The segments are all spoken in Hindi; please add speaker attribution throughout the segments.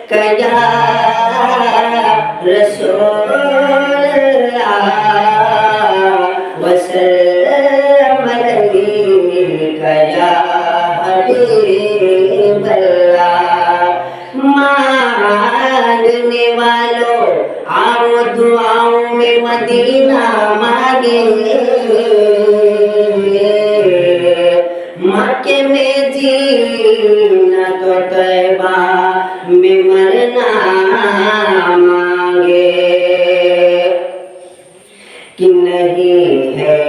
Speaker 1: कया रसूलल्लाह वसल्लमलैहि कया हबीबल्लाह। मांगने वालों आओ दुआओं में मदीना मांगे, मक्के में जीना तो तैबा में मरना मांगे। कि नहीं है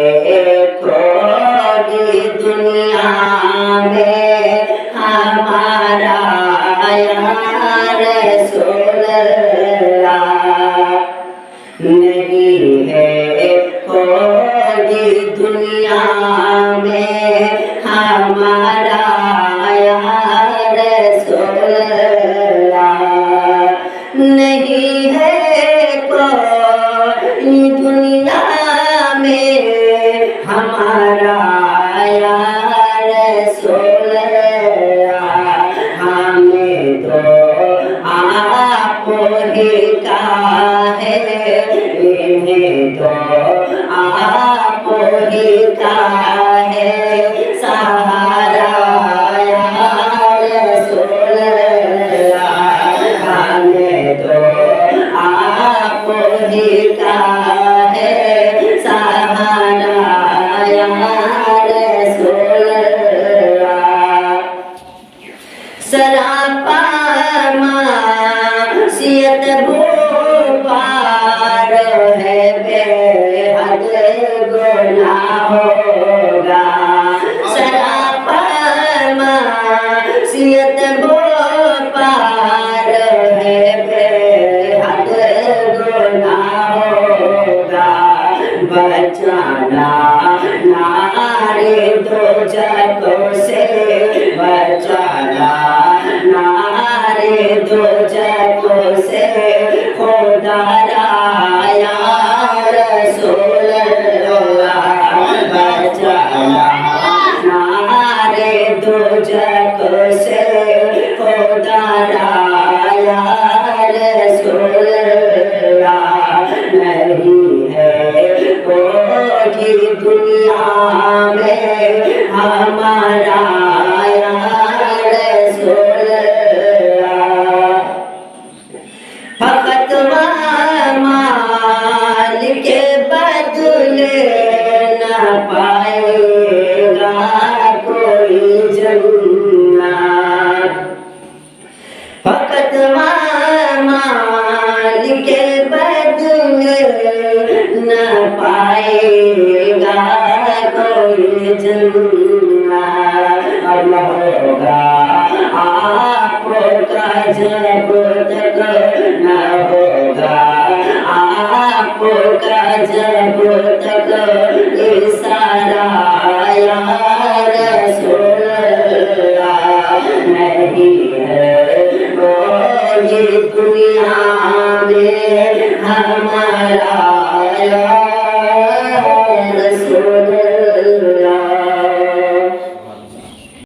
Speaker 1: कोई दुनिया में हमारा या रसूलल्लाह, नहीं है कोई दुनिया में हमारा या रसूलल्लाह, नहीं है कोई दुनिया में हमारा या रसूलल्लाह। हमें तो आप ही का है, इन्हें तो आप ही का है सहारा या रसूलल्लाह। हमें तो आप ही का है सहारा या रसूलल्लाह। सरापा मासियत भूपार है, बेहद गुनाह होगा। सरापा मासियत भूपार है, बेहद गुनाह होगा। बचाना नारे दो जगों से, बचाना नारे दो जगों से खुदा या रसूलल्लाह। बचाना नारे दो जगों से खुदा या रसूलल्लाह। नहीं है कोई दुनिया में हमारा या रसूलल्लाह। फकत माल के बदले न पाएगा कोई जन्नत, फकत माल के बदले न पाएगा कोई जन्नत। होगा आपका जब तक न होगा आपका जब तक इशारा या रसूलल्लाह। नहीं है कोई दुनिया में हमारा या